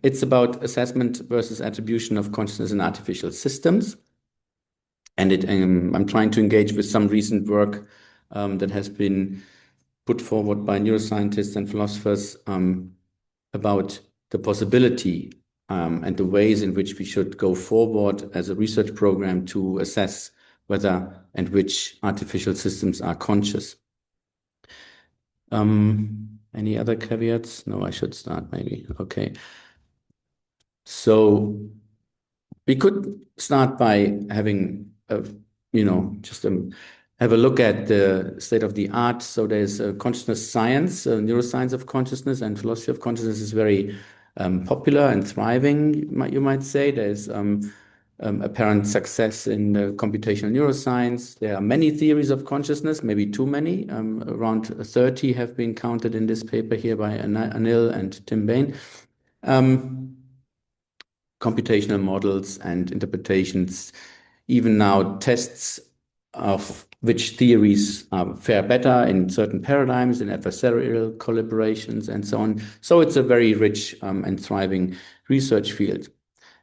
It's about assessment versus attribution of consciousness in artificial systems. And I'm trying to engage with some recent work that has been put forward by neuroscientists and philosophers about the possibility and the ways in which we should go forward as a research program to assess whether and which artificial systems are conscious. Any other caveats? No, I should start maybe. Okay. So we could start by having just have a look at the state of the art. So there's consciousness science, neuroscience of consciousness, and philosophy of consciousness is very popular and thriving, you might say. There's apparent success in computational neuroscience. There are many theories of consciousness, maybe too many. Around 30 have been counted in this paper here by Anil and Tim Bain. Computational models and interpretations, even now tests of which theories fare better in certain paradigms, in adversarial collaborations, and so on. So it's a very rich and thriving research field.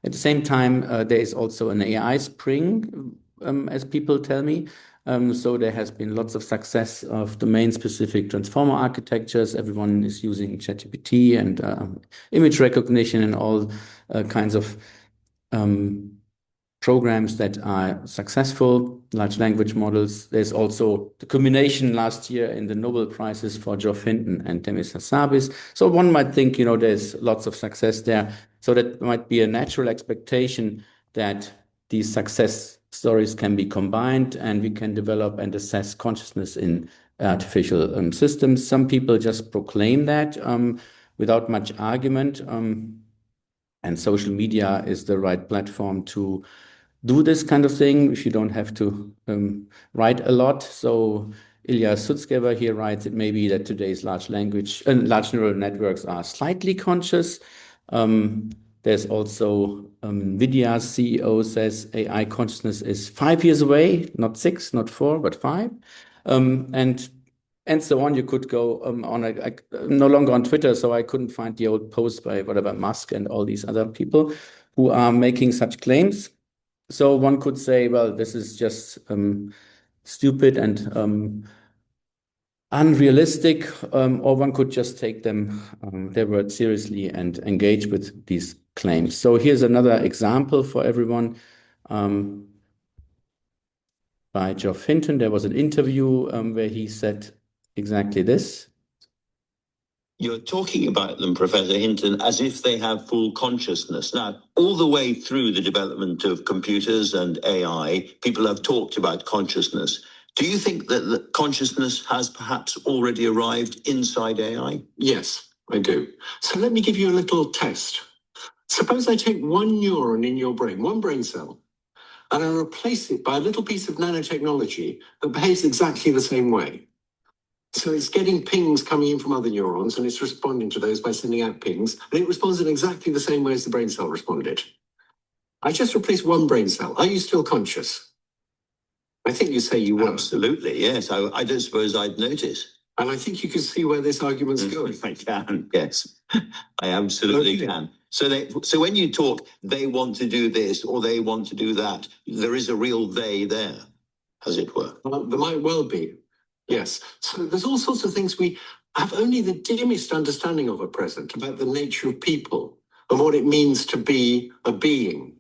At the same time, there is also an AI spring, as people tell me. So there has been lots of success of domain-specific transformer architectures. Everyone is using ChatGPT and image recognition and all kinds of programs that are successful, large language models. There's also the culmination last year in the Nobel Prizes for Geoff Hinton and Demis Hassabis. So one might think, there's lots of success there. So that might be a natural expectation that these success stories can be combined and we can develop and assess consciousness in artificial systems. Some people just proclaim that without much argument. And social media is the right platform to do this kind of thing if you don't have to write a lot. So Ilya Sutskever here writes, it may be that today's large neural networks are slightly conscious. There's also NVIDIA's CEO says AI consciousness is 5 years away, not 6, not 4, but 5. And so on. You could go on. I'm no longer on Twitter, so I couldn't find the old post by whatever Musk and all these other people who are making such claims. So one could say, well, this is just stupid and unrealistic, or one could just take their words seriously and engage with these claims. So here's another example for everyone by Geoff Hinton. There was an interview where he said exactly this. You're talking about them, Professor Hinton, as if they have full consciousness. Now, all the way through the development of computers and AI, people have talked about consciousness. Do you think that the consciousness has perhaps already arrived inside AI? Yes, I do. So let me give you a little test. Suppose I take one neuron in your brain, one brain cell, and I replace it by a little piece of nanotechnology that behaves exactly the same way. So it's getting pings coming in from other neurons, and it's responding to those by sending out pings, and it responds in exactly the same way as the brain cell responded. I just replaced one brain cell. Are you still conscious? I think you say you were. Absolutely, yes. I don't suppose I'd notice. And I think you can see where this argument's going. I can, yes. I absolutely can. So when you talk, they want to do this or they want to do that, there is a real they there, as it were. Well, there might well be. Yes. So there's all sorts of things we have only the dimmest understanding of at present about the nature of people and what it means to be a being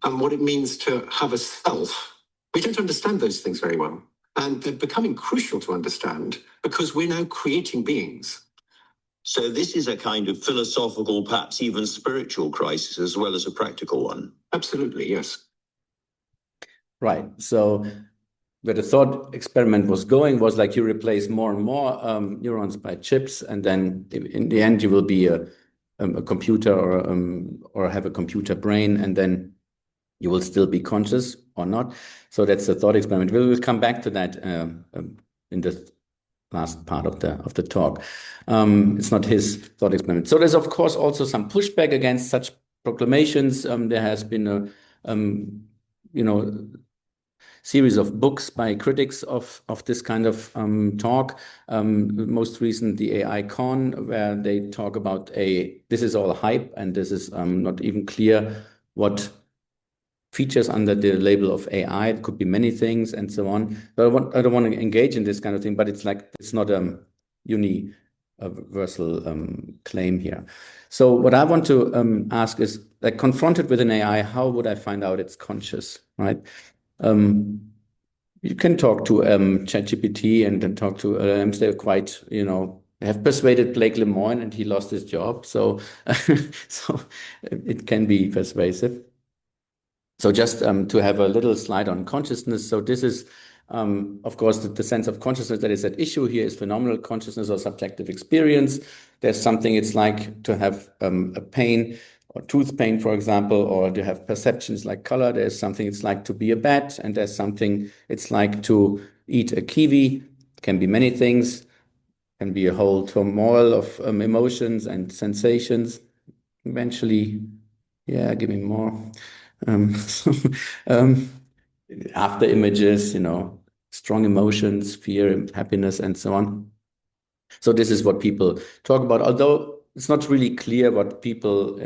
and what it means to have a self. We don't understand those things very well. And they're becoming crucial to understand because we're now creating beings. So this is a kind of philosophical, perhaps even spiritual crisis as well as a practical one. Absolutely, yes. Right. So where the thought experiment was going was like you replace more and more neurons by chips, and then in the end you will be a computer or have a computer brain, and then you will still be conscious or not. So that's the thought experiment. We will come back to that in the last part of the talk. It's not his thought experiment. So there's of course also some pushback against such proclamations. There has been series of books by critics of this kind of talk. Most recent, the AI Con, where they talk about this is all hype and this is not even clear what features under the label of AI. It could be many things and so on. But I don't want to engage in this kind of thing, but it's not a universal claim here. So what I want to ask is, like, confronted with an AI, how would I find out it's conscious, right? You can talk to ChatGPT and then talk to LLMs. They're quite, have persuaded Blake Lemoine and he lost his job. So, so it can be persuasive. So just to have a little slide on consciousness. So this is, of course, the sense of consciousness that is at issue here is phenomenal consciousness or subjective experience. There's something it's like to have a pain or tooth pain, for example, or to have perceptions like color. There's something it's like to be a bat, and there's something it's like to eat a kiwi. Can be many things. Can be a whole turmoil of emotions and sensations. Eventually, yeah, give me more. After images, strong emotions, fear, happiness, and so on. So this is what people talk about, although it's not really clear what people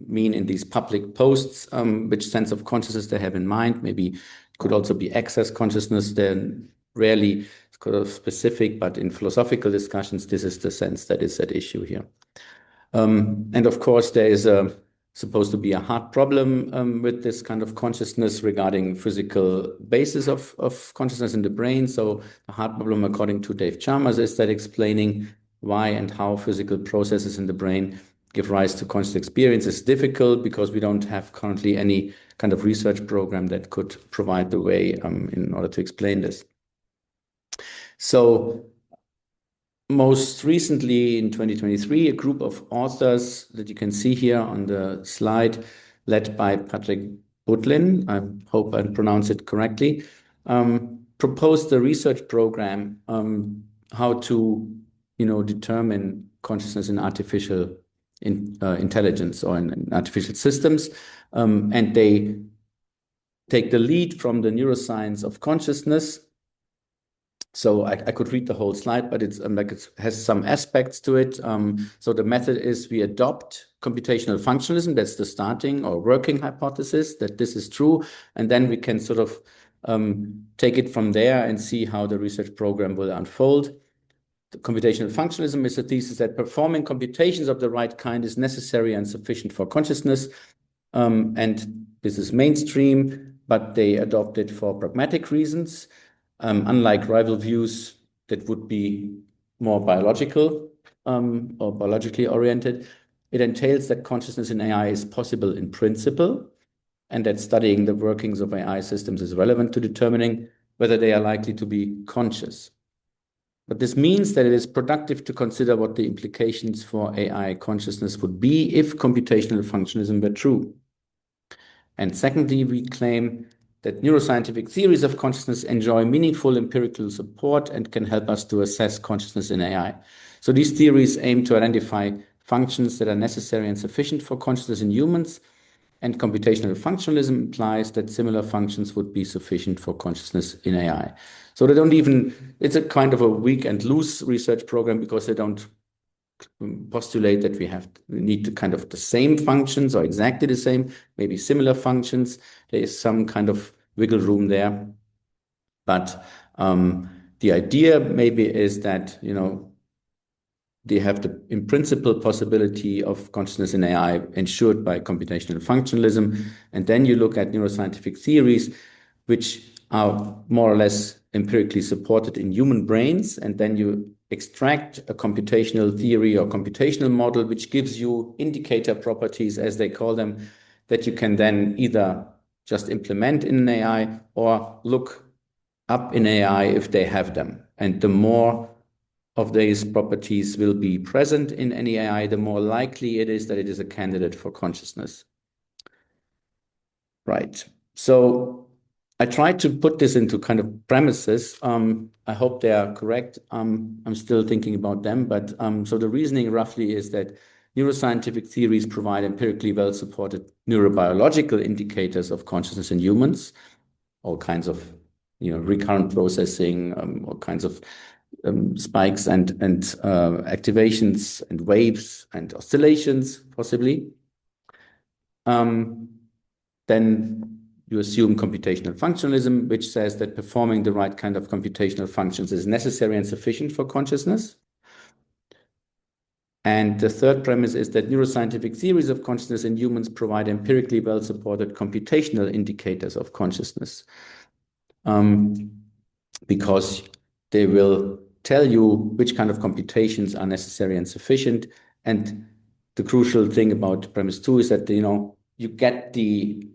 mean in these public posts, which sense of consciousness they have in mind. Maybe it could also be access consciousness. Then rarely it's kind of specific, but in philosophical discussions, this is the sense that is at issue here. And of course, there is supposed to be a hard problem with this kind of consciousness regarding physical basis of consciousness in the brain. So the hard problem, according to Dave Chalmers, is that explaining why and how physical processes in the brain give rise to conscious experience is difficult because we don't have currently any kind of research program that could provide the way in order to explain this. So most recently in 2023, a group of authors that you can see here on the slide, led by Patrick Butlin, I hope I pronounce it correctly, proposed a research program how to determine consciousness in artificial intelligence or in artificial systems. And they take the lead from the neuroscience of consciousness. So I could read the whole slide, but it's like it has some aspects to it. So the method is we adopt computational functionalism. That's the starting or working hypothesis that this is true. And then we can sort of take it from there and see how the research program will unfold. The computational functionalism is a thesis that performing computations of the right kind is necessary and sufficient for consciousness. And this is mainstream, but they adopt it for pragmatic reasons. Unlike rival views that would be more biological or biologically oriented, it entails that consciousness in AI is possible in principle, and that studying the workings of AI systems is relevant to determining whether they are likely to be conscious. But this means that it is productive to consider what the implications for AI consciousness would be if computational functionalism were true. And secondly, we claim that neuroscientific theories of consciousness enjoy meaningful empirical support and can help us to assess consciousness in AI. So these theories aim to identify functions that are necessary and sufficient for consciousness in humans, and computational functionalism implies that similar functions would be sufficient for consciousness in AI. So they don't even, it's a kind of a weak and loose research program because they don't postulate that we need to kind of the same functions or exactly the same, maybe similar functions. There is some kind of wiggle room there. But the idea maybe is that, they have the, in principle, possibility of consciousness in AI ensured by computational functionalism. And then you look at neuroscientific theories, which are more or less empirically supported in human brains. And then you extract a computational theory or computational model, which gives you indicator properties, as they call them, that you can then either just implement in an AI or look up in AI if they have them. And the more of these properties will be present in any AI, the more likely it is that it is a candidate for consciousness. Right. So I tried to put this into kind of premises. I hope they are correct. I'm still thinking about them, but so the reasoning roughly is that neuroscientific theories provide empirically well-supported neurobiological indicators of consciousness in humans, all kinds of recurrent processing, all kinds of spikes and activations and waves and oscillations, possibly. Then you assume computational functionalism, which says that performing the right kind of computational functions is necessary and sufficient for consciousness. And the third premise is that neuroscientific theories of consciousness in humans provide empirically well-supported computational indicators of consciousness, because they will tell you which kind of computations are necessary and sufficient. And the crucial thing about premise 2 is that, you get the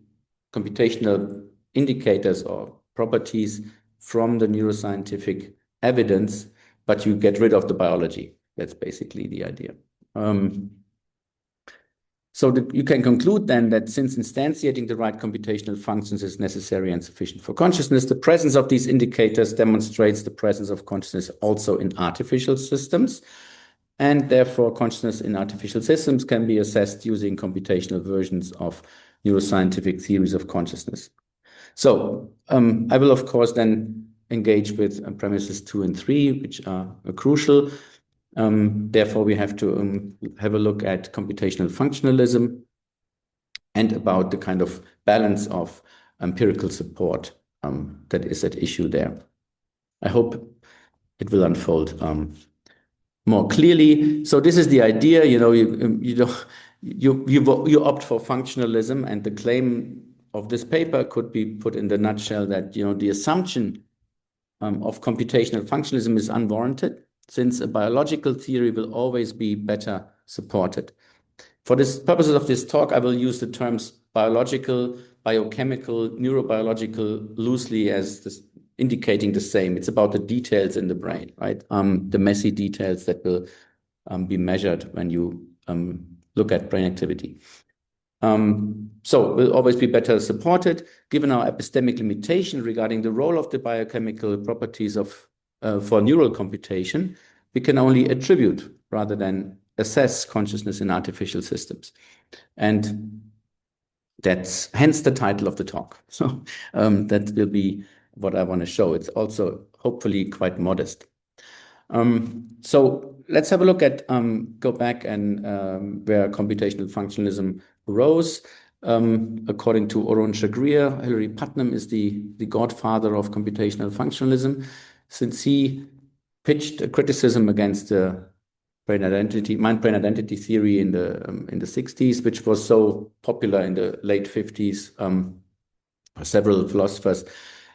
computational indicators or properties from the neuroscientific evidence, but you get rid of the biology. That's basically the idea. You can conclude then that since instantiating the right computational functions is necessary and sufficient for consciousness, the presence of these indicators demonstrates the presence of consciousness also in artificial systems. And therefore, consciousness in artificial systems can be assessed using computational versions of neuroscientific theories of consciousness. So I will, of course, then engage with premises 2 and 3, which are crucial. Therefore, we have to have a look at computational functionalism and about the kind of balance of empirical support that is at issue there. I hope it will unfold more clearly. So this is the idea. You opt for functionalism, and the claim of this paper could be put in the nutshell that the assumption of computational functionalism is unwarranted, since a biological theory will always be better supported. For the purposes of this talk, I will use the terms biological, biochemical, neurobiological loosely as indicating the same. It's about the details in the brain, right? The messy details that will be measured when you look at brain activity. So will always be better supported. Given our epistemic limitation regarding the role of the biochemical properties for neural computation, we can only attribute rather than assess consciousness in artificial systems. And that's hence the title of the talk. So that will be what I want to show. It's also hopefully quite modest. So let's have a look at, go back and where computational functionalism arose. According to Oron Chagrier, Hilary Putnam is the godfather of computational functionalism, since he pitched a criticism against the mind-brain identity theory in the 60s, which was so popular in the late 50s by several philosophers.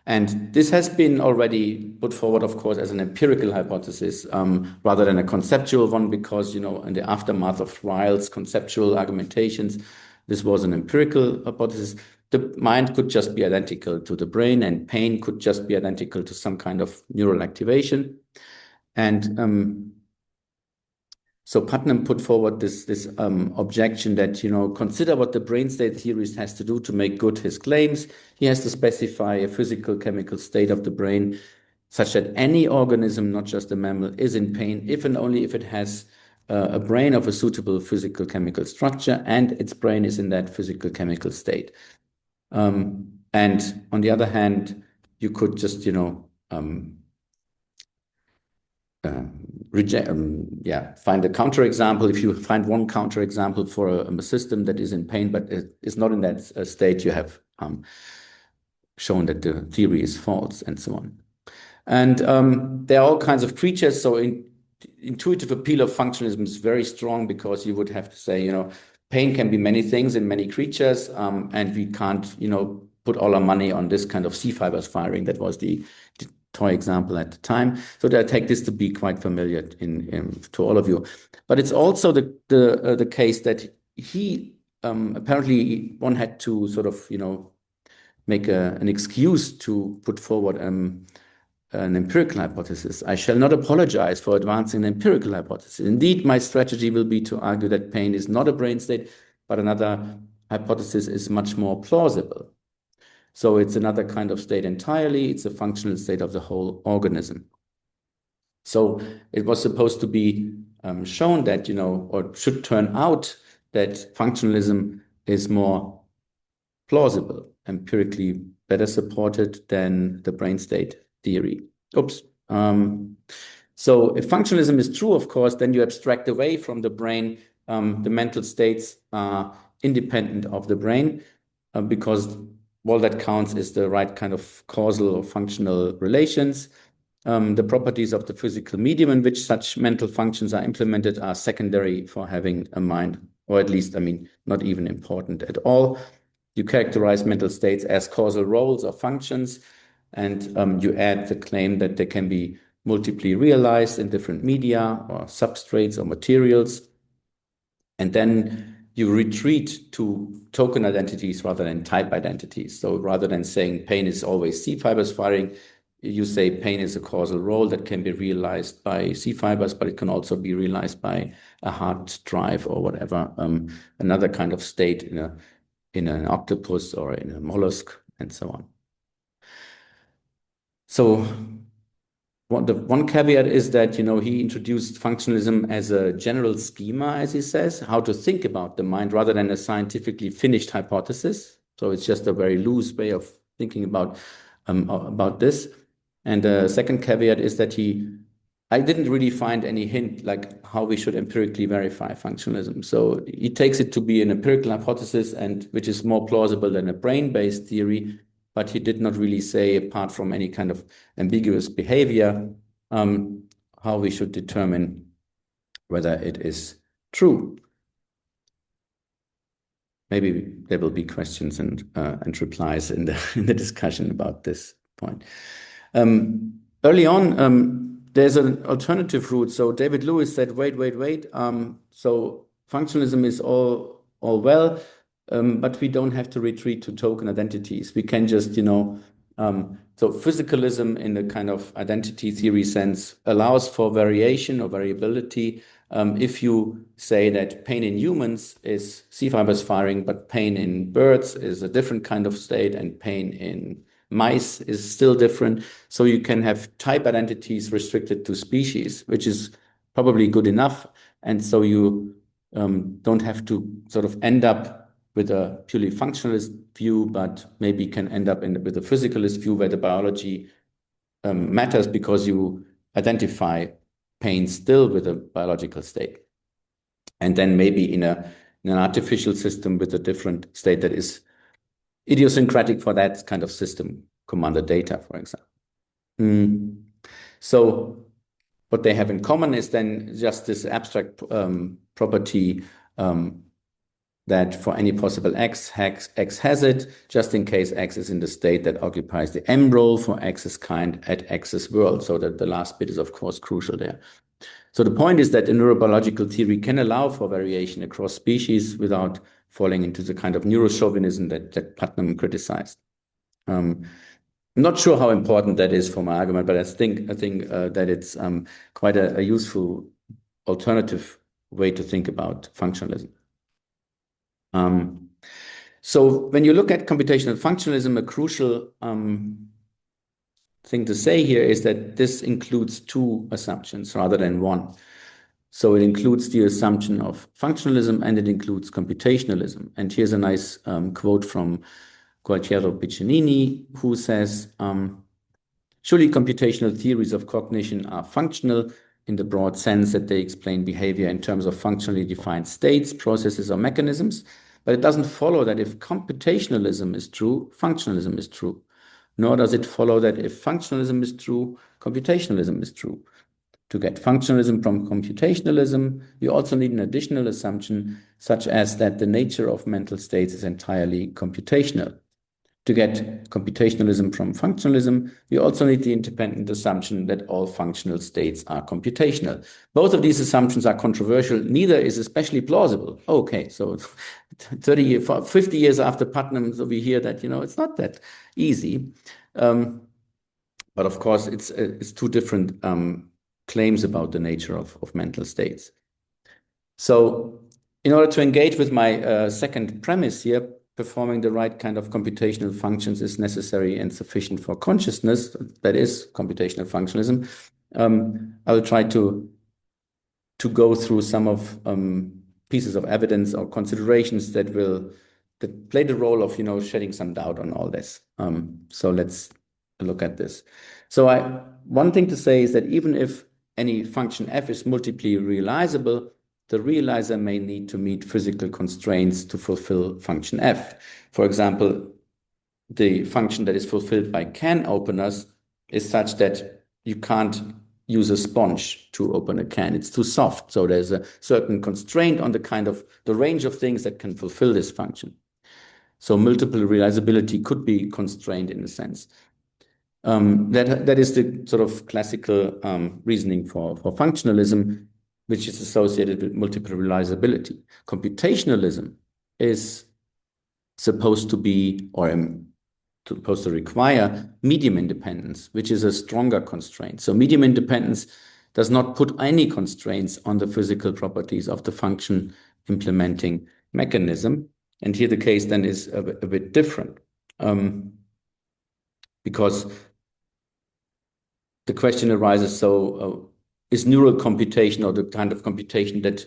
And this has been already put forward, of course, as an empirical hypothesis rather than a conceptual one, because, in the aftermath of Ryle's conceptual argumentations, this was an empirical hypothesis. The mind could just be identical to the brain, and pain could just be identical to some kind of neural activation. And so Putnam put forward this objection that, consider what the brain state theorist has to do to make good his claims. He has to specify a physical chemical state of the brain such that any organism, not just a mammal, is in pain if and only if it has a brain of a suitable physical chemical structure and its brain is in that physical chemical state. And on the other hand, you could just, find a counterexample. If you find one counterexample for a system that is in pain but is not in that state, you have shown that the theory is false, and so on. And there are all kinds of creatures. So intuitive appeal of functionalism is very strong, because you would have to say, pain can be many things in many creatures, and we can't, put all our money on this kind of C fibers firing. That was the toy example at the time. So I take this to be quite familiar to all of you. But it's also the case that he apparently one had to sort of make an excuse to put forward an empirical hypothesis. I shall not apologize for advancing an empirical hypothesis. Indeed, my strategy will be to argue that pain is not a brain state, but another hypothesis is much more plausible. So it's another kind of state entirely. It's a functional state of the whole organism. So it was supposed to be shown that, or should turn out that functionalism is more plausible, empirically better supported than the brain state theory. Oops. So if functionalism is true, of course, then you abstract away from the brain. The mental states are independent of the brain because all that counts is the right kind of causal or functional relations. The properties of the physical medium in which such mental functions are implemented are secondary for having a mind, or at least, I mean, not even important at all. You characterize mental states as causal roles or functions, and you add the claim that they can be multiply realized in different media or substrates or materials. And then you retreat to token identities rather than type identities. So rather than saying pain is always C fibers firing, you say pain is a causal role that can be realized by C fibers, but it can also be realized by a hard drive or whatever, another kind of state in an octopus or in a mollusk and so on. So the one caveat is that, he introduced functionalism as a general schema, as he says, how to think about the mind rather than a scientifically finished hypothesis. So it's just a very loose way of thinking about this. And the second caveat is that I didn't really find any hint like how we should empirically verify functionalism. So he takes it to be an empirical hypothesis, and which is more plausible than a brain-based theory, but he did not really say, apart from any kind of ambiguous behavior, how we should determine whether it is true. Maybe there will be questions and replies in the discussion about this point. Early on, there's an alternative route. So David Lewis said, wait. So functionalism is all well, but we don't have to retreat to token identities. We can just, so physicalism in the kind of identity theory sense allows for variation or variability. If you say that pain in humans is C fibers firing, but pain in birds is a different kind of state, and pain in mice is still different. So you can have type identities restricted to species, which is probably good enough. And so you don't have to sort of end up with a purely functionalist view, but maybe can end up with a physicalist view where the biology matters because you identify pain still with a biological state. And then maybe in an artificial system with a different state that is idiosyncratic for that kind of system, commander data, for example. So what they have in common is then just this abstract property that for any possible x has it, just in case x is in the state that occupies the M role for x's kind at x's world. So that the last bit is, of course, crucial there. So the point is that a neurobiological theory can allow for variation across species without falling into the kind of neurochauvinism that Putnam criticized. I'm not sure how important that is for my argument, but I think that it's quite a useful alternative way to think about functionalism. So when you look at computational functionalism, a crucial thing to say here is that this includes two assumptions rather than one. So it includes the assumption of functionalism and it includes computationalism. And here's a nice quote from Gualtiero Piccinini, who says, surely computational theories of cognition are functional in the broad sense that they explain behavior in terms of functionally defined states, processes, or mechanisms. But it doesn't follow that if computationalism is true, functionalism is true. Nor does it follow that if functionalism is true, computationalism is true. To get functionalism from computationalism, you also need an additional assumption, such as that the nature of mental states is entirely computational. To get computationalism from functionalism, you also need the independent assumption that all functional states are computational. Both of these assumptions are controversial. Neither is especially plausible. Okay, so 50 years after Putnam, so we hear that, it's not that easy. But of course, it's two different claims about the nature of mental states. So in order to engage with my second premise here, performing the right kind of computational functions is necessary and sufficient for consciousness. That is computational functionalism. I will try to go through some of pieces of evidence or considerations that will that played the role of, shedding some doubt on all this. So let's look at this. So one thing to say is that even if any function f is multiply realizable, the realizer may need to meet physical constraints to fulfill function f. For example, the function that is fulfilled by can openers is such that you can't use a sponge to open a can. It's too soft. So there's a certain constraint on the range of things that can fulfill this function. So multiple realizability could be constrained in a sense. That is the sort of classical reasoning for functionalism, which is associated with multiple realizability. Computationalism is supposed to be, or supposed to require, medium independence, which is a stronger constraint. So medium independence does not put any constraints on the physical properties of the function implementing mechanism. And here the case then is a bit different, because the question arises, so is neural computation, or the kind of computation that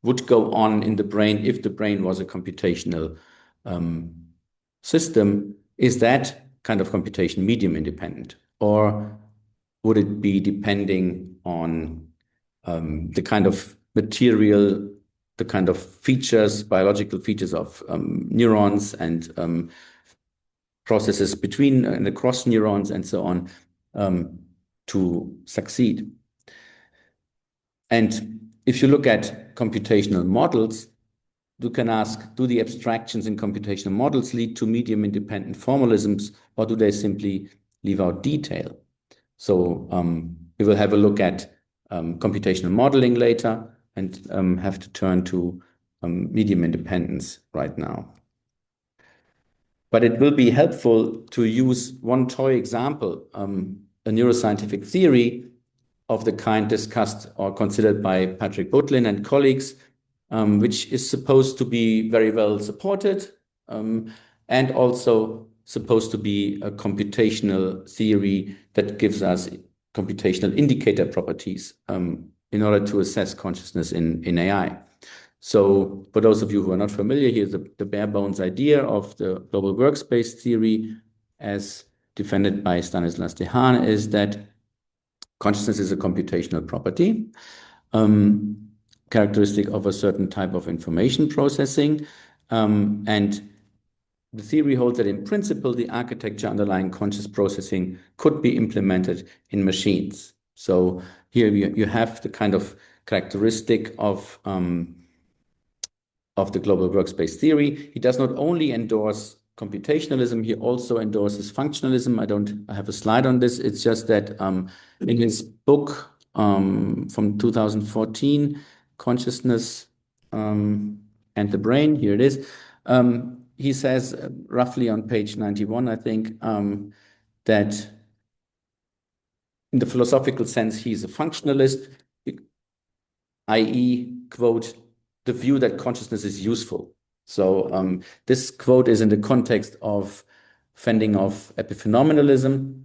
would go on in the brain if the brain was a computational system, is that kind of computation medium independent? Or would it be depending on the kind of material, the kind of features, biological features of neurons and processes between and across neurons and so on to succeed? And if you look at computational models, you can ask, do the abstractions in computational models lead to medium independent formalisms, or do they simply leave out detail? So we will have a look at computational modeling later and have to turn to medium independence right now. But it will be helpful to use one toy example, a neuroscientific theory of the kind discussed or considered by Patrick Butlin and colleagues, which is supposed to be very well supported and also supposed to be a computational theory that gives us computational indicator properties in order to assess consciousness in AI. So for those of you who are not familiar, here's the bare bones idea of the global workspace theory as defended by Stanislas Dehaene is that consciousness is a computational property, characteristic of a certain type of information processing. And the theory holds that in principle, the architecture underlying conscious processing could be implemented in machines. So here you have the kind of characteristic of the global workspace theory. He does not only endorse computationalism, he also endorses functionalism. I have a slide on this. It's just that in his book from 2014, Consciousness and the Brain, here it is, he says roughly on page 91, I think, that in the philosophical sense, he's a functionalist, i.e., quote, the view that consciousness is useful. So this quote is in the context of fending off epiphenomenalism,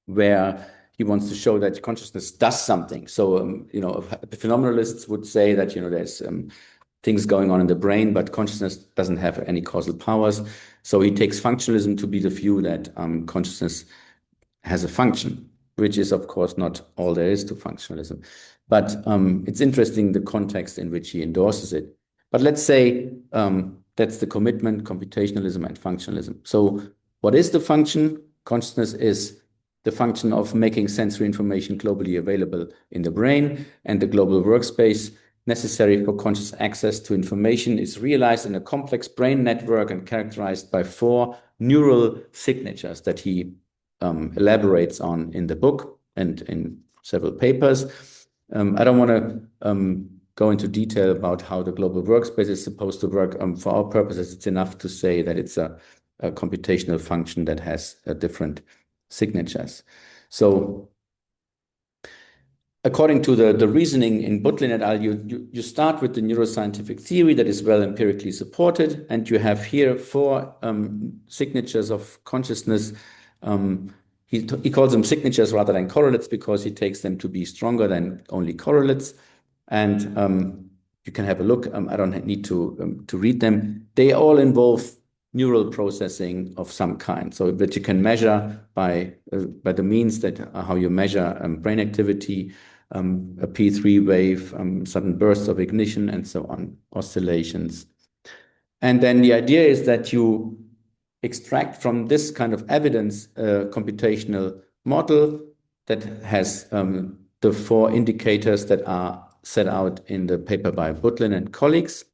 where he wants to show that consciousness does something. So, epiphenomenalists would say that, there's things going on in the brain, but consciousness doesn't have any causal powers. So he takes functionalism to be the view that consciousness has a function, which is, of course, not all there is to functionalism. But it's interesting the context in which he endorses it. But let's say that's the commitment, computationalism and functionalism. So what is the function? Consciousness is the function of making sensory information globally available in the brain, and the global workspace necessary for conscious access to information is realized in a complex brain network and characterized by 4 neural signatures that he elaborates on in the book and in several papers. I don't want to go into detail about how the global workspace is supposed to work. For our purposes, it's enough to say that it's a computational function that has different signatures. So according to the reasoning in Butlin et al., you start with the neuroscientific theory that is well empirically supported, and you have here 4 signatures of consciousness. He calls them signatures rather than correlates because he takes them to be stronger than only correlates. And you can have a look. I don't need to read them. They all involve neural processing of some kind, so that you can measure by the means that how you measure brain activity, a P3 wave, sudden bursts of ignition, and so on, oscillations. And then the idea is that you extract from this kind of evidence a computational model that has the 4 indicators that are set out in the paper by Butlin and colleagues.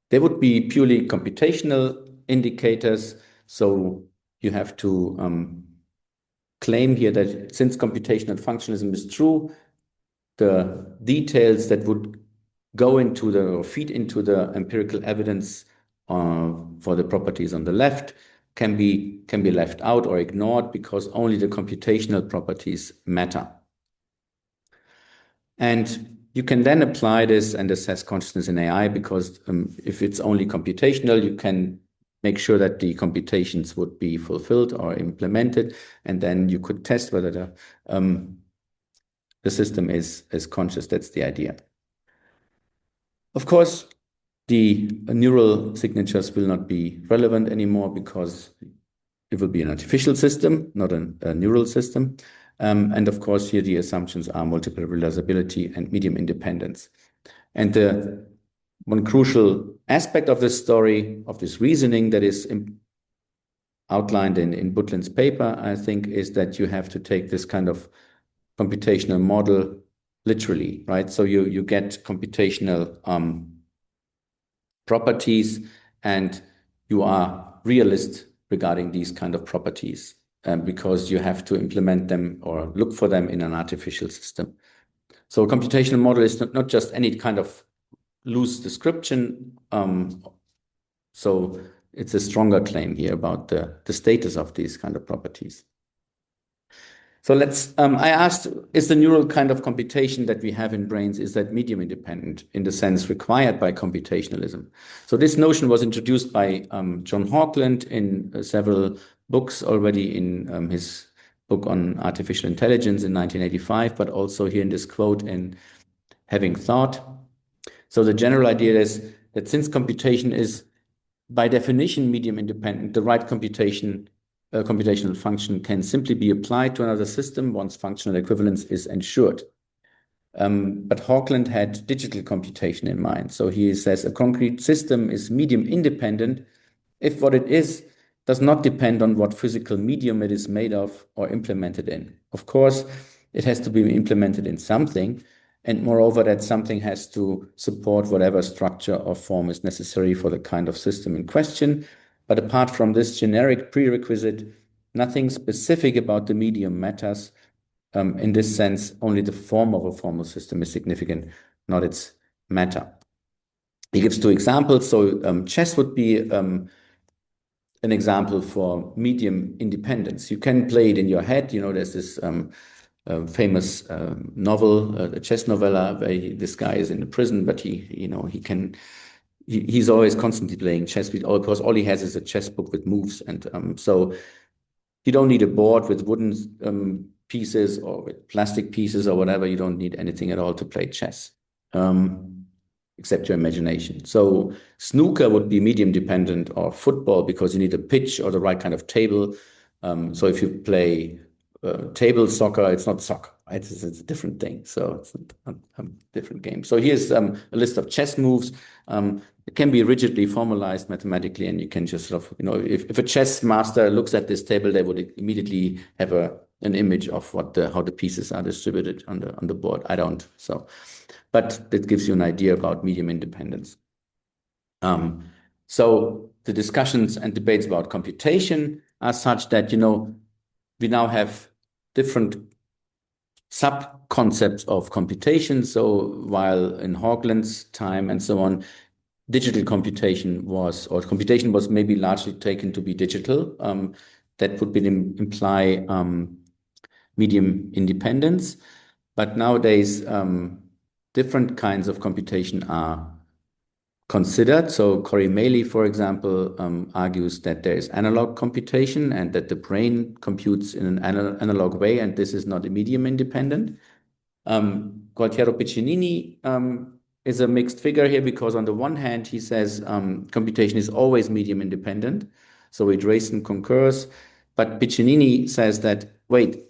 They would be purely computational indicators. So you have to claim here that since computational functionalism is true, the details that would go into or feed into the empirical evidence for the properties on the left can be left out or ignored because only the computational properties matter. And you can then apply this and assess consciousness in AI because if it's only computational, you can make sure that the computations would be fulfilled or implemented, and then you could test whether the system is conscious. That's the idea. Of course, the neural signatures will not be relevant anymore because it will be an artificial system, not a neural system. And of course, here the assumptions are multiple realizability and medium independence. And the one crucial aspect of this story, of this reasoning that is outlined in Butlin's paper, I think, is that you have to take this kind of computational model literally, right? So you get computational properties and you are realist regarding these kind of properties. Because you have to implement them or look for them in an artificial system. So a computational model is not just any kind of loose description. So it's a stronger claim here about the status of these kind of properties. So I asked, is the neural kind of computation that we have in brains, is that medium independent in the sense required by computationalism? So this notion was introduced by John Hawkland in several books already in his book on artificial intelligence in 1985, but also here in this quote in Having Thought. So the general idea is that since computation is by definition medium independent, the right computational function can simply be applied to another system once functional equivalence is ensured. But Hawkland had digital computation in mind. So he says a concrete system is medium independent if what it is does not depend on what physical medium it is made of or implemented in. Of course, it has to be implemented in something, and moreover, that something has to support whatever structure or form is necessary for the kind of system in question. But apart from this generic prerequisite, nothing specific about the medium matters. In this sense, only the form of a formal system is significant, not its matter. He gives 2 examples. So chess would be an example for medium independence. You can play it in your head. You know, there's this famous novel, a chess novella, where this guy is in a prison, but he's always constantly playing chess because all he has is a chess book with moves. And so you don't need a board with wooden pieces or with plastic pieces or whatever. You don't need anything at all to play chess. Except your imagination. So snooker would be medium dependent, or football because you need a pitch or the right kind of table. So if you play table soccer, it's not soccer, right? It's a different thing. So it's a different game. So here's a list of chess moves. It can be rigidly formalized mathematically, and you can just sort of, if a chess master looks at this table, they would immediately have an image of how the pieces are distributed on the board. I don't. But that gives you an idea about medium independence. So the discussions and debates about computation are such that, we now have different sub-concepts of computation. So while in Hawkland's time and so on, digital computation was maybe largely taken to be digital, that would imply medium independence. But nowadays, different kinds of computation are considered. So Corey Maley, for example, argues that there is analog computation and that the brain computes in an analog way, and this is not medium independent. Gualtiero Piccinini is a mixed figure here, because on the one hand, he says computation is always medium independent. So Drayson concurs, but Piccinini says that, wait,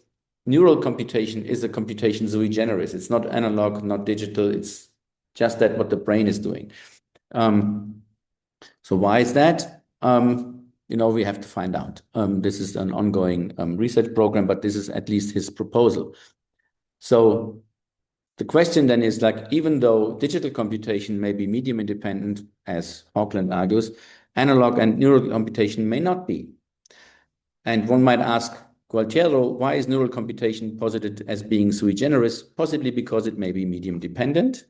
neural computation is a computation sui generis. It's not analog, not digital. It's just that what the brain is doing. So why is that? We have to find out. This is an ongoing research program, but this is at least his proposal. So the question then is, like, even though digital computation may be medium independent, as Hawkland argues, analog and neural computation may not be. And one might ask Gualtiero, why is neural computation posited as being sui generis? Possibly because it may be medium dependent.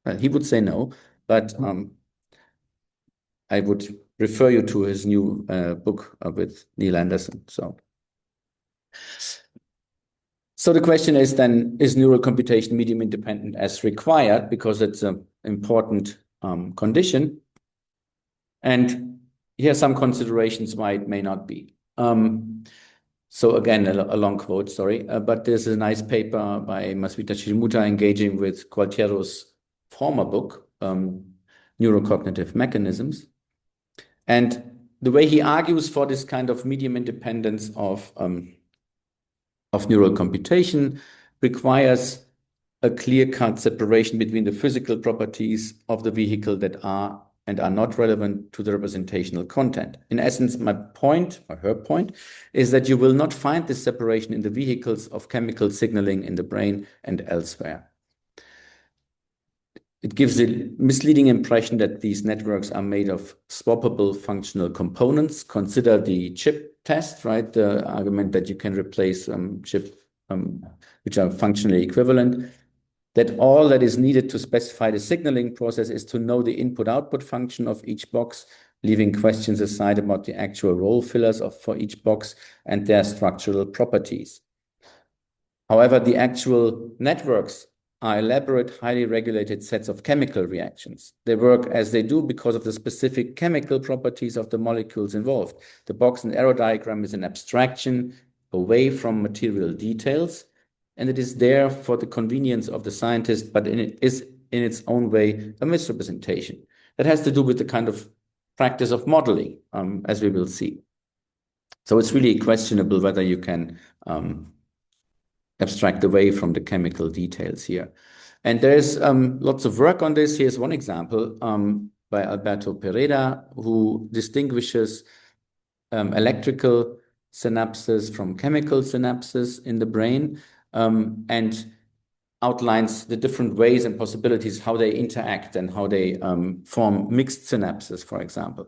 Well, he would say no, but I would refer you to his new book with Neil Anderson. So the question is then, is neural computation medium independent as required? Because it's an important condition. And here are some considerations why it may not be. So again, a long quote, sorry, but there's a nice paper by Maswita Shimuta engaging with Gualtiero's former book, Neurocognitive Mechanisms. And the way he argues for this kind of medium independence of neural computation requires a clear-cut separation between the physical properties of the vehicle that are and are not relevant to the representational content. In essence, my point, or her point, is that you will not find this separation in the vehicles of chemical signaling in the brain and elsewhere. It gives a misleading impression that these networks are made of swappable functional components. Consider the chip test, right? The argument that you can replace chips which are functionally equivalent. That all that is needed to specify the signaling process is to know the input-output function of each box, leaving questions aside about the actual role fillers for each box and their structural properties. However, the actual networks are elaborate, highly regulated sets of chemical reactions. They work as they do because of the specific chemical properties of the molecules involved. The box and arrow diagram is an abstraction away from material details, and it is there for the convenience of the scientist, but it is in its own way a misrepresentation. That has to do with the kind of practice of modeling, as we will see. So it's really questionable whether you can abstract away from the chemical details here. And there's lots of work on this. Here's one example by Alberto Pereda, who distinguishes electrical synapses from chemical synapses in the brain, and outlines the different ways and possibilities how they interact and how they form mixed synapses, for example.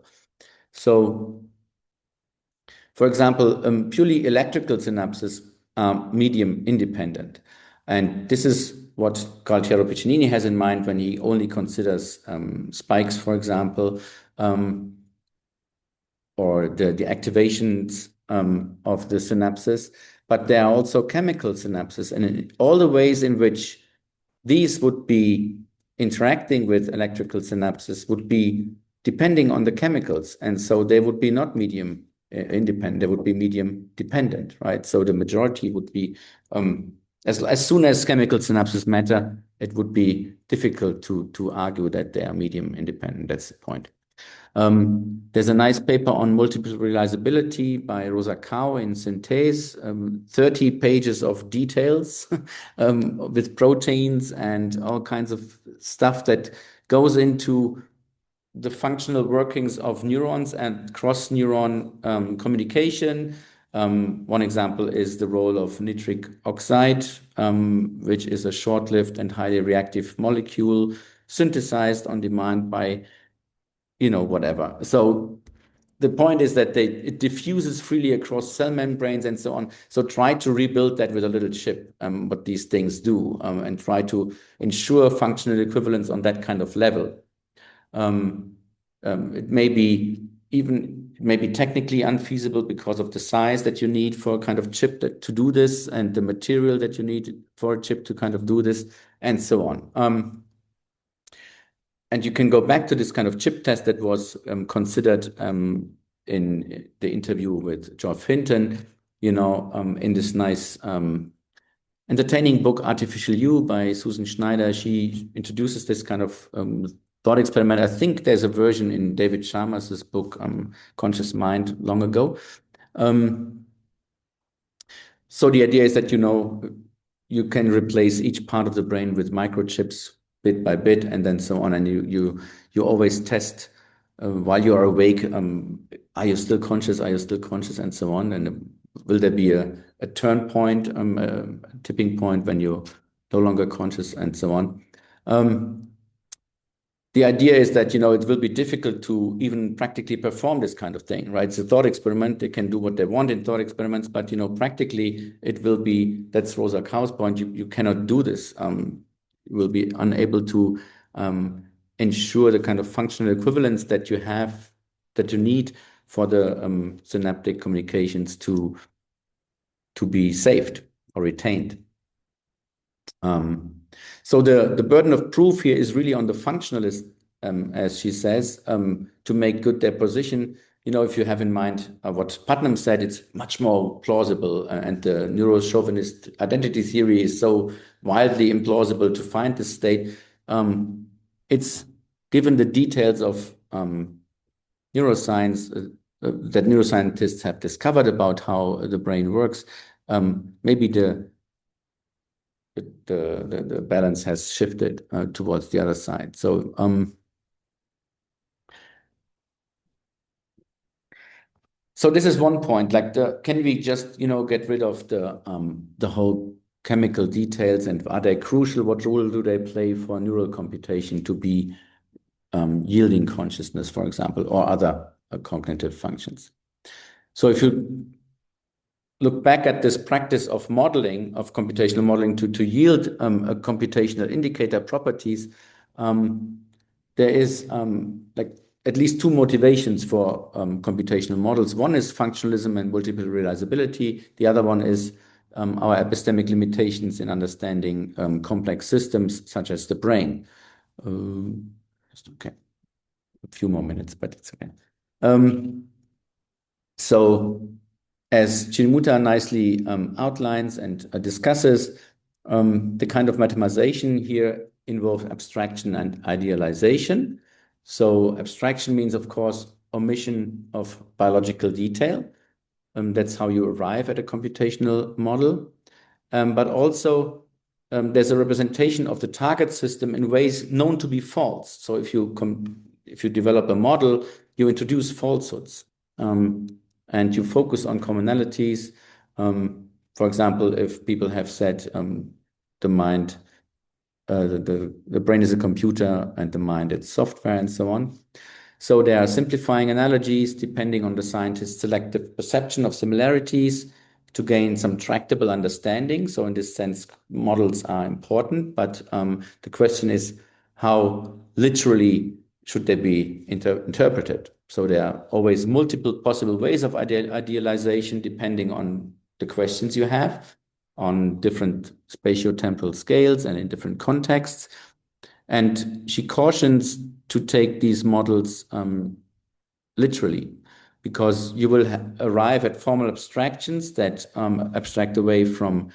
So, for example, purely electrical synapses are medium independent. And this is what Gualtiero Piccinini has in mind when he only considers spikes, for example, or the activations of the synapses. But there are also chemical synapses, and in all the ways in which these would be interacting with electrical synapses would be depending on the chemicals. And so they would be not medium independent, they would be medium dependent, right? So the majority would be, as soon as chemical synapses matter, it would be difficult to argue that they are medium independent. That's the point. There's a nice paper on multiple realizability by Rosa Kao in Synthese, 30 pages of details with proteins and all kinds of stuff that goes into the functional workings of neurons and cross-neuron communication. One example is the role of nitric oxide, which is a short-lived and highly reactive molecule synthesized on demand by whatever. So the point is that it diffuses freely across cell membranes and so on. So try to rebuild that with a little chip, what these things do, and try to ensure functional equivalence on that kind of level. It may be technically unfeasible because of the size that you need for a kind of chip to do this, and the material that you need for a chip to kind of do this, and so on. And you can go back to this kind of chip test that was considered in the interview with Geoff Hinton, in this nice entertaining book, Artificial You by Susan Schneider. She introduces this kind of thought experiment. I think there's a version in David Chalmers' book, Conscious Mind, long ago. So the idea is that, you can replace each part of the brain with microchips bit by bit, and then so on. And you always test while you are awake, are you still conscious? Are you still conscious? And so on. And will there be a turn point, a tipping point when you're no longer conscious, and so on. The idea is that, it will be difficult to even practically perform this kind of thing, right? It's a thought experiment. They can do what they want in thought experiments, but, practically it will be, that's Rosa Kau's point, you cannot do this. You will be unable to ensure the kind of functional equivalence that you have, that you need for the synaptic communications to be saved or retained. So the burden of proof here is really on the functionalist, as she says, to make good their position. If you have in mind what Putnam said, it's much more plausible, and the neurochauvinist identity theory is so wildly implausible to find this state. It's given the details of neuroscience that neuroscientists have discovered about how the brain works. Maybe the balance has shifted towards the other side. So so this is one point. Like, can we just get rid of the whole chemical details, and are they crucial? What role do they play for neural computation to be yielding consciousness, for example, or other cognitive functions? So if you look back at this practice of modeling, of computational modeling to yield a computational indicator properties, there is like at least two motivations for computational models. One is functionalism and multiple realizability. The other one is our epistemic limitations in understanding complex systems such as the brain. Okay, a few more minutes, but it's okay. So, as Chilmuta nicely outlines and discusses, the kind of mathematization here involves abstraction and idealization. So abstraction means, of course, omission of biological detail. That's how you arrive at a computational model. But also, there's a representation of the target system in ways known to be false. So if you develop a model, you introduce falsehoods. And you focus on commonalities. For example, if people have said the mind, the brain is a computer and the mind it's software, and so on. So there are simplifying analogies depending on the scientist's selective perception of similarities to gain some tractable understanding. So in this sense, models are important, but the question is, how literally should they be interpreted? So there are always multiple possible ways of idealization depending on the questions you have on different spatiotemporal scales and in different contexts. And she cautions to take these models literally, because you will arrive at formal abstractions that abstract away from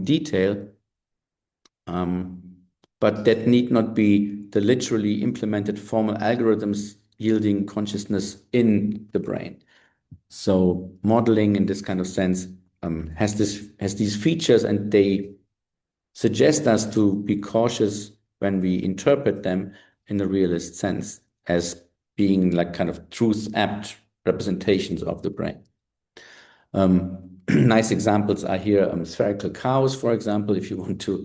detail, but that need not be the literally implemented formal algorithms yielding consciousness in the brain. So modeling in this kind of sense has these features, and they suggest us to be cautious when we interpret them in a realist sense as being like kind of truth-apt representations of the brain. Nice examples are here, spherical cows, for example, if you want to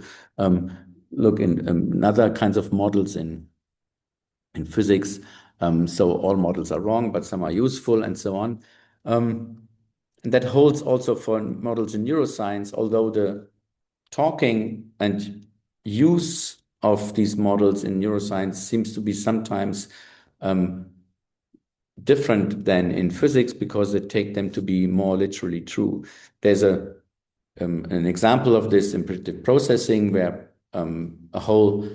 look in other kinds of models in physics. So all models are wrong, but some are useful, and so on. And that holds also for models in neuroscience, although the talking and use of these models in neuroscience seems to be sometimes different than in physics, because they take them to be more literally true. There's an example of this in predictive processing, where a whole,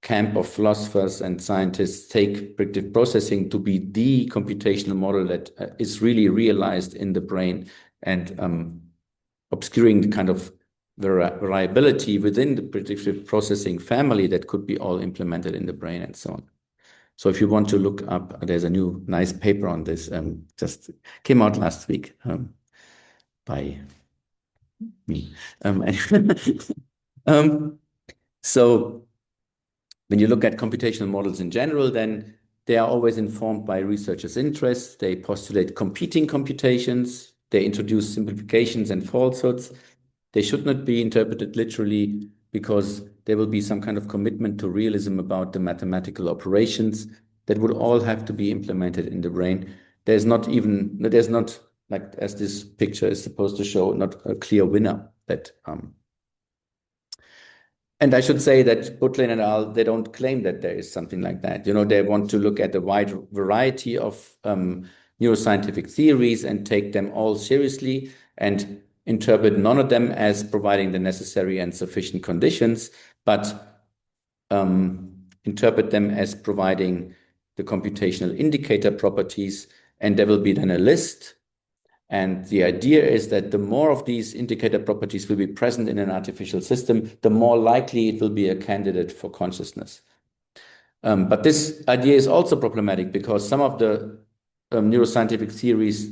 camp of philosophers and scientists take predictive processing to be the computational model that is really realized in the brain, and obscuring the kind of variability within the predictive processing family that could be all implemented in the brain and so on. So if you want to look up, there's a new nice paper on this, just came out last week by me. So when you look at computational models in general, then they are always informed by researchers' interests. They postulate competing computations. They introduce simplifications and falsehoods. They should not be interpreted literally because there will be some kind of commitment to realism about the mathematical operations that would all have to be implemented in the brain. There's not, like as this picture is supposed to show, not a clear winner that and I should say that Butlin et al., they don't claim that there is something like that. You know, they want to look at a wide variety of neuroscientific theories and take them all seriously and interpret none of them as providing the necessary and sufficient conditions, but interpret them as providing the computational indicator properties. And there will be then a list. And the idea is that the more of these indicator properties will be present in an artificial system, the more likely it will be a candidate for consciousness. But this idea is also problematic because some of the neuroscientific theories,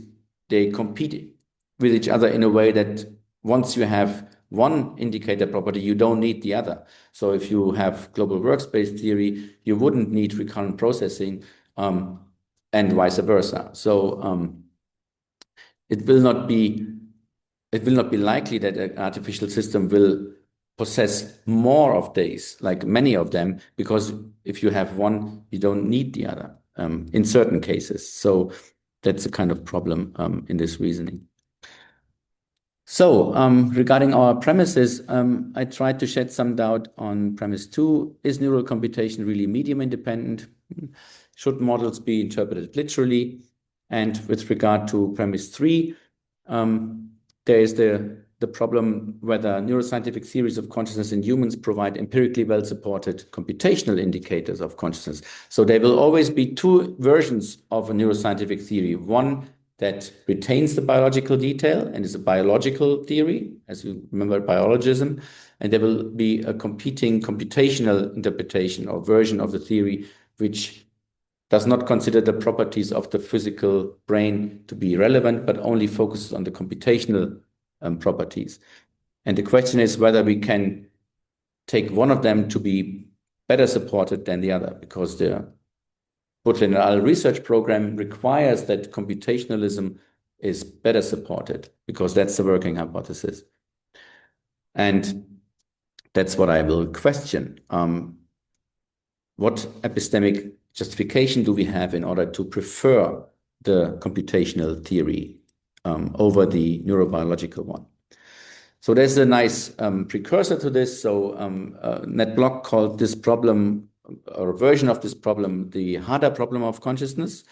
they compete with each other in a way that once you have one indicator property, you don't need the other. So if you have global workspace theory, you wouldn't need recurrent processing and vice versa. So it will not be likely that an artificial system will possess more of these, like many of them, because if you have one, you don't need the other in certain cases. So that's a kind of problem in this reasoning. So regarding our premises, I tried to shed some doubt on premise 2. Is neural computation really medium independent? Should models be interpreted literally? And with regard to premise 3, there is the problem whether neuroscientific theories of consciousness in humans provide empirically well-supported computational indicators of consciousness. So there will always be two versions of a neuroscientific theory. One that retains the biological detail and is a biological theory, as you remember biologism, and there will be a competing computational interpretation or version of the theory which does not consider the properties of the physical brain to be relevant, but only focuses on the computational properties. And the question is whether we can take one of them to be better supported than the other, because the Butlin et al. Research program requires that computationalism is better supported, because that's the working hypothesis. And that's what I will question. What epistemic justification do we have in order to prefer the computational theory over the neurobiological one? So there's a nice precursor to this. So Ned Block called this problem, or a version of this problem, the harder problem of consciousness.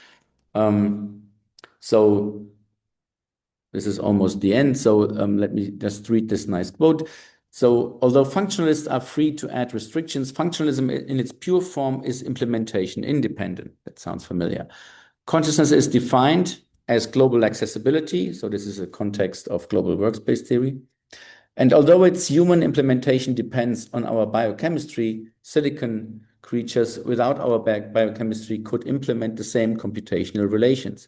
So this is almost the end. So let me just read this nice quote. So although functionalists are free to add restrictions, functionalism in its pure form is implementation independent. That sounds familiar. Consciousness is defined as global accessibility. So this is a context of global workspace theory. And although its human implementation depends on our biochemistry, silicon creatures without our biochemistry could implement the same computational relations.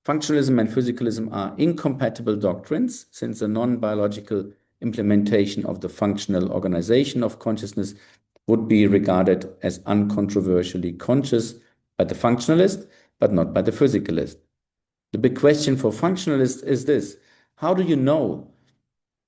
Functionalism and physicalism are incompatible doctrines, since a non-biological implementation of the functional organization of consciousness would be regarded as uncontroversially conscious by the functionalist, but not by the physicalist. The big question for functionalists is this: how do you know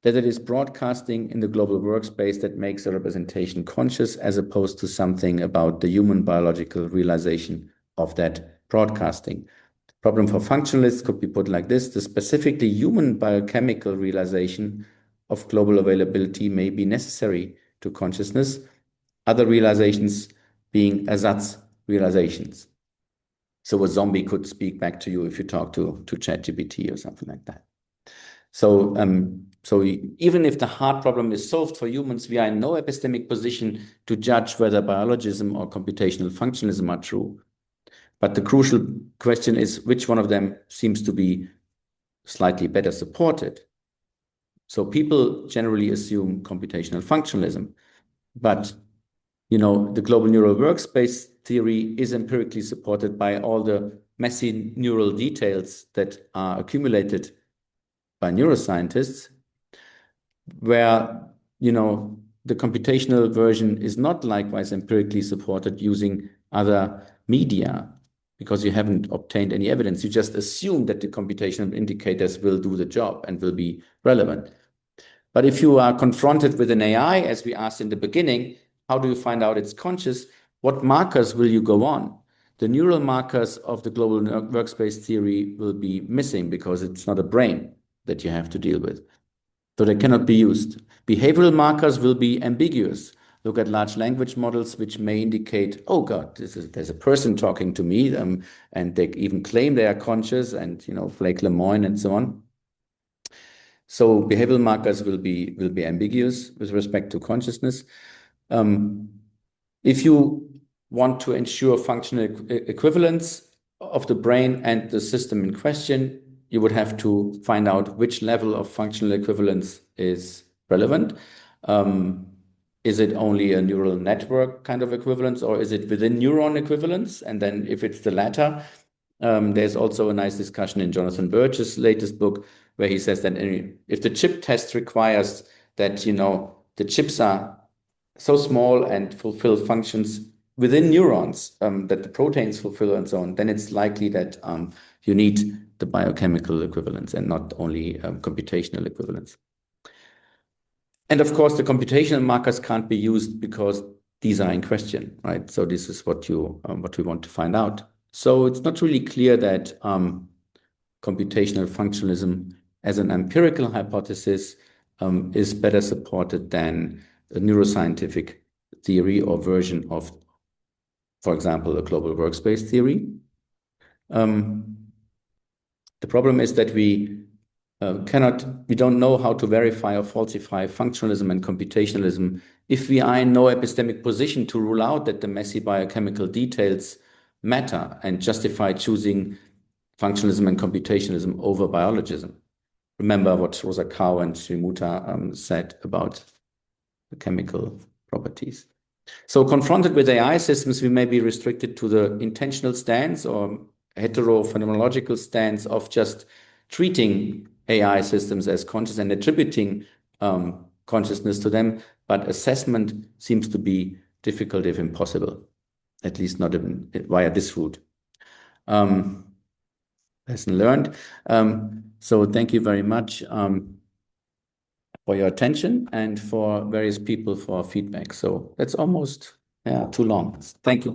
that it is broadcasting in the global workspace that makes a representation conscious, as opposed to something about the human biological realization of that broadcasting? The problem for functionalists could be put like this: the specifically human biochemical realization of global availability may be necessary to consciousness, other realizations being ersatz realizations. So a zombie could speak back to you if you talk to ChatGPT or something like that. So, so even if the hard problem is solved for humans, we are in no epistemic position to judge whether biologism or computational functionalism are true. But the crucial question is which one of them seems to be slightly better supported. So people generally assume computational functionalism, but the global neural workspace theory is empirically supported by all the messy neural details that are accumulated by neuroscientists, where, the computational version is not likewise empirically supported using other media, because you haven't obtained any evidence. You just assume that the computational indicators will do the job and will be relevant. But if you are confronted with an AI, as we asked in the beginning, how do you find out it's conscious? What markers will you go on? The neural markers of the global workspace theory will be missing because it's not a brain that you have to deal with. So they cannot be used. Behavioral markers will be ambiguous. Look at large language models, which may indicate, oh God, there's a person talking to me, and they even claim they are conscious, and Blake Lemoine and so on. So behavioral markers will be ambiguous with respect to consciousness. If you want to ensure functional equivalence of the brain and the system in question, you would have to find out which level of functional equivalence is relevant. Is it only a neural network kind of equivalence, or is it within neuron equivalence? And then if it's the latter, there's also a nice discussion in Jonathan Birch's latest book, where he says that if the chip test requires that, the chips are so small and fulfill functions within neurons that the proteins fulfill and so on, then it's likely that you need the biochemical equivalence and not only computational equivalence. And of course, the computational markers can't be used because these are in question, right? So this is what we want to find out. So it's not really clear that computational functionalism as an empirical hypothesis is better supported than a neuroscientific theory or version of, for example, a global workspace theory. The problem is that we don't know how to verify or falsify functionalism and computationalism if we are in no epistemic position to rule out that the messy biochemical details matter and justify choosing functionalism and computationalism over biologism. Remember what Rosa Kao and Shrimuta said about the chemical properties. So confronted with AI systems, we may be restricted to the intentional stance or heterophenomenological stance of just treating AI systems as conscious and attributing consciousness to them, but assessment seems to be difficult, if impossible, at least not via this route. Lesson learned. So thank you very much for your attention and for various people for feedback. So that's almost too long. Thank you.